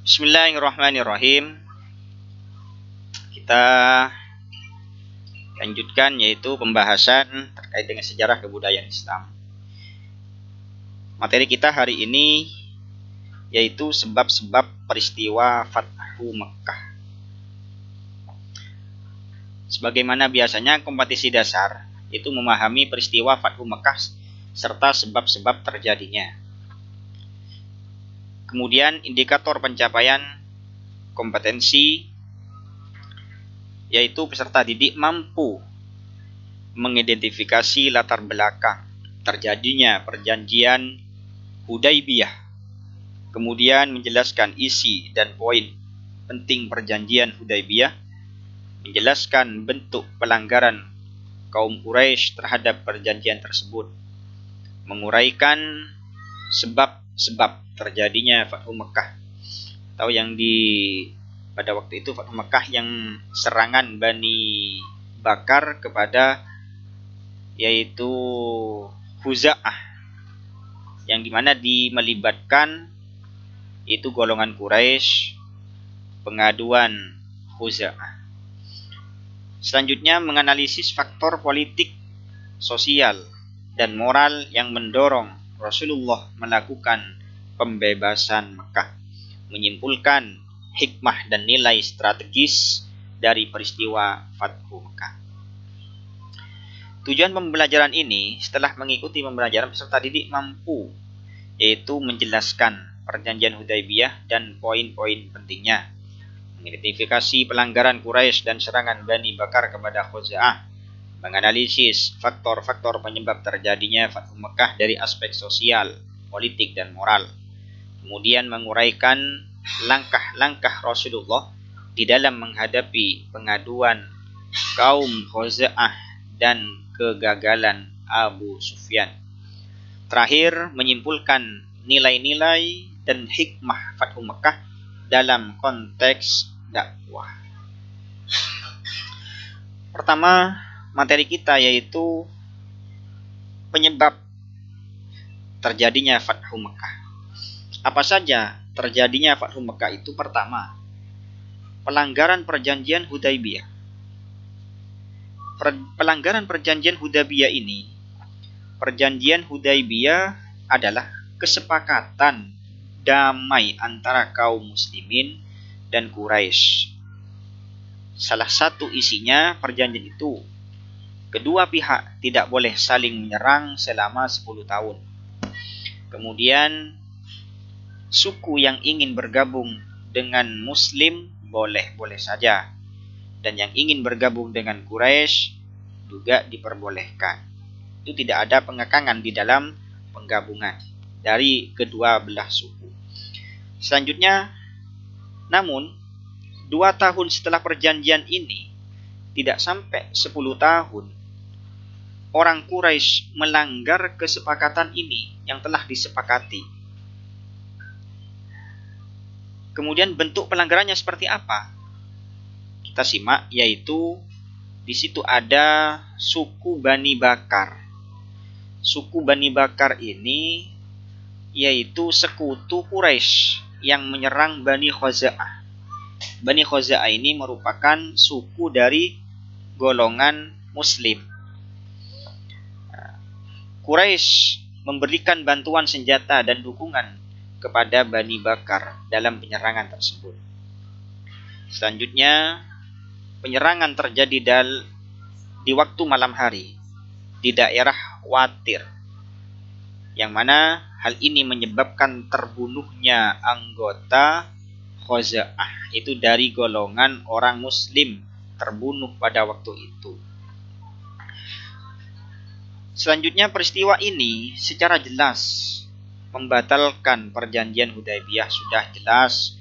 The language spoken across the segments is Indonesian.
Bismillahirrahmanirrahim. Kita lanjutkan yaitu pembahasan terkait dengan sejarah kebudayaan Islam. Materi kita hari ini yaitu sebab-sebab peristiwa Fathu Mekkah. Sebagaimana biasanya kompetisi dasar itu memahami peristiwa Fathu Mekkah serta sebab-sebab terjadinya. Kemudian indikator pencapaian kompetensi yaitu peserta didik mampu mengidentifikasi latar belakang terjadinya perjanjian Hudaybiyah, kemudian menjelaskan isi dan poin penting perjanjian Hudaybiyah, menjelaskan bentuk pelanggaran kaum Quraisy terhadap perjanjian tersebut, menguraikan sebab-sebab terjadinya Fathu Mekkah atau yang pada waktu itu Fathu Mekkah yang serangan Bani Bakar kepada yaitu Khuza'ah, yang dimana melibatkan itu golongan Quraisy, pengaduan Khuza'ah. Selanjutnya menganalisis faktor politik, sosial, dan moral yang mendorong Rasulullah melakukan pembebasan Mekkah, menyimpulkan hikmah dan nilai strategis dari peristiwa Fathu Mekkah. Tujuan pembelajaran ini setelah mengikuti pembelajaran peserta didik mampu yaitu menjelaskan perjanjian Hudaybiyah dan poin-poin pentingnya, mengidentifikasi pelanggaran Quraisy dan serangan Bani Bakar kepada Khuza'ah, menganalisis faktor-faktor penyebab terjadinya Fathu Mekkah dari aspek sosial, politik, dan moral, kemudian menguraikan langkah-langkah Rasulullah di dalam menghadapi pengaduan kaum Khuza'ah dan kegagalan Abu Sufyan. Terakhir, menyimpulkan nilai-nilai dan hikmah Fathu Mekkah dalam konteks dakwah. Pertama, materi kita yaitu penyebab terjadinya Fathu Mekkah. Apa saja terjadinya Fathu Mekkah itu? Pertama, pelanggaran perjanjian Hudaybiyah. Pelanggaran perjanjian Hudaybiyah ini, perjanjian Hudaybiyah adalah kesepakatan damai antara kaum muslimin dan Quraisy. Salah satu isinya perjanjian itu, kedua pihak tidak boleh saling menyerang selama 10 tahun. Kemudian suku yang ingin bergabung dengan muslim boleh-boleh saja, dan yang ingin bergabung dengan Quraisy juga diperbolehkan. Itu tidak ada pengekangan di dalam penggabungan dari kedua belah suku. Selanjutnya, namun 2 tahun setelah perjanjian ini, tidak sampai 10 tahun, orang Quraisy melanggar kesepakatan ini yang telah disepakati. Kemudian bentuk pelanggarannya seperti apa? Kita simak, yaitu di situ ada suku Bani Bakar. Suku Bani Bakar ini yaitu sekutu Quraisy yang menyerang Bani Khuza'ah. Bani Khuza'ah ini merupakan suku dari golongan muslim. Quraisy memberikan bantuan senjata dan dukungan kepada Bani Bakar dalam penyerangan tersebut. Selanjutnya, penyerangan terjadi di waktu malam hari di daerah Watir, yang mana hal ini menyebabkan terbunuhnya anggota Khuza'ah, itu dari golongan orang muslim, terbunuh pada waktu itu. Selanjutnya, peristiwa ini secara jelas membatalkan perjanjian Hudaybiyah. Sudah jelas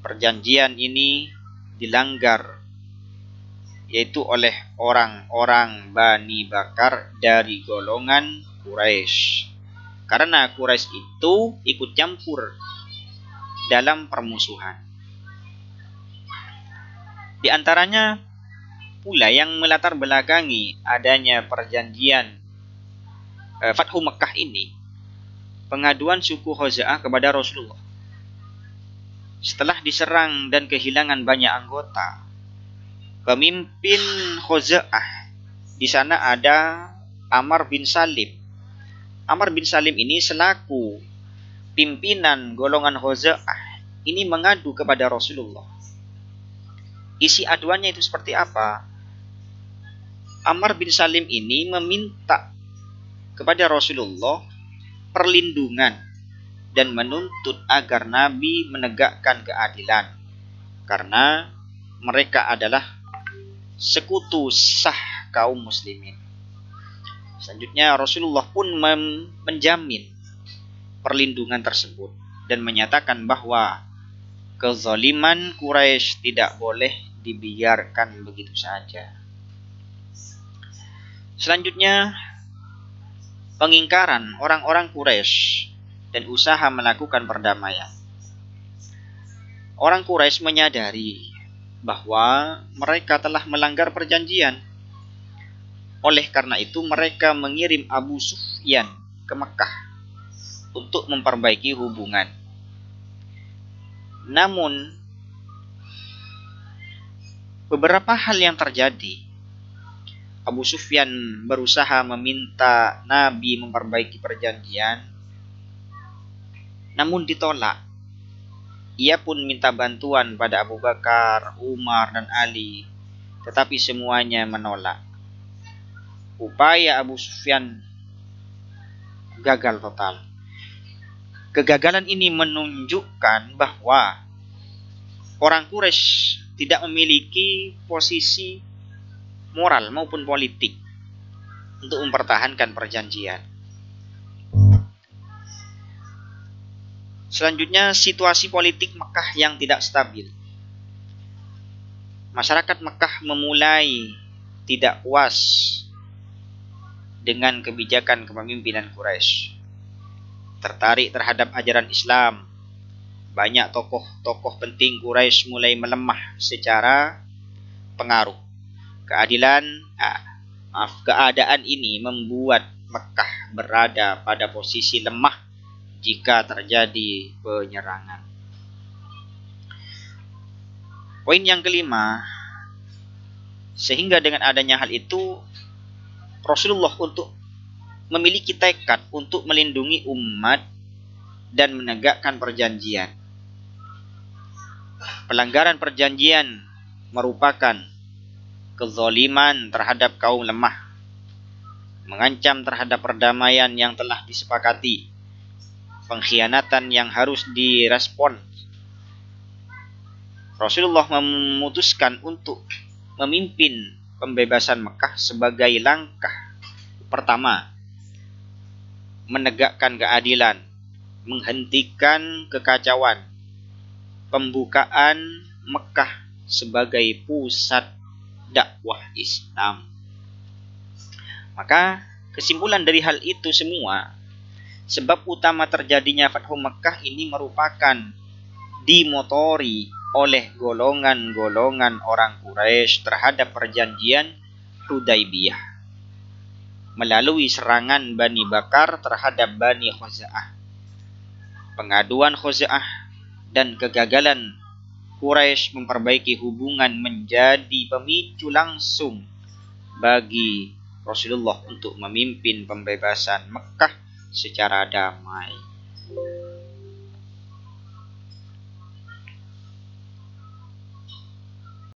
perjanjian ini dilanggar, yaitu oleh orang-orang Bani Bakar dari golongan Quraisy. Karena Quraisy itu ikut campur dalam permusuhan. Di antaranya pula yang melatar belakangi adanya perjanjian Fathu Mekkah ini, pengaduan suku Khuza'ah kepada Rasulullah. Setelah diserang dan kehilangan banyak anggota, pemimpin Khuza'ah, di sana ada Amr bin Salim. Amr bin Salim ini selaku pimpinan golongan Khuza'ah ini mengadu kepada Rasulullah. Isi aduannya itu seperti apa? Amr bin Salim ini meminta kepada Rasulullah perlindungan dan menuntut agar Nabi menegakkan keadilan, karena mereka adalah sekutu sah kaum muslimin. Selanjutnya Rasulullah pun menjamin perlindungan tersebut dan menyatakan bahwa kezaliman Quraisy tidak boleh dibiarkan begitu saja. Selanjutnya, pengingkaran orang-orang Quraisy dan usaha melakukan perdamaian. Orang Quraisy menyadari bahwa mereka telah melanggar perjanjian. Oleh karena itu mereka mengirim Abu Sufyan ke Mekah untuk memperbaiki hubungan. Namun beberapa hal yang terjadi. Abu Sufyan berusaha meminta Nabi memperbaiki perjanjian, namun ditolak. Ia pun minta bantuan pada Abu Bakar, Umar, dan Ali, tetapi semuanya menolak. Upaya Abu Sufyan gagal total. Kegagalan ini menunjukkan bahwa orang Quraisy tidak memiliki posisi moral maupun politik untuk mempertahankan perjanjian. Selanjutnya, situasi politik Mekah yang tidak stabil. Masyarakat Mekah memulai tidak puas dengan kebijakan kepemimpinan Quraisy, tertarik terhadap ajaran Islam. Banyak tokoh-tokoh penting Quraisy mulai melemah secara pengaruh. Keadaan ini membuat Mekah berada pada posisi lemah jika terjadi penyerangan. Poin yang kelima, sehingga dengan adanya hal itu, Rasulullah untuk memiliki tekad untuk melindungi umat dan menegakkan perjanjian. Pelanggaran perjanjian merupakan kezaliman terhadap kaum lemah, mengancam terhadap perdamaian yang telah disepakati, pengkhianatan yang harus direspon. Rasulullah memutuskan untuk memimpin pembebasan Mekah sebagai langkah pertama, menegakkan keadilan, menghentikan kekacauan, pembukaan Mekah sebagai pusat dakwah Islam. Maka kesimpulan dari hal itu semua, sebab utama terjadinya Fathu Mekah ini merupakan dimotori oleh golongan-golongan orang Quraisy terhadap perjanjian Hudaibiyah melalui serangan Bani Bakar terhadap Bani Khuza'ah, pengaduan Khuza'ah, dan kegagalan Quraisy memperbaiki hubungan menjadi pemicu langsung bagi Rasulullah untuk memimpin pembebasan Mekah secara damai.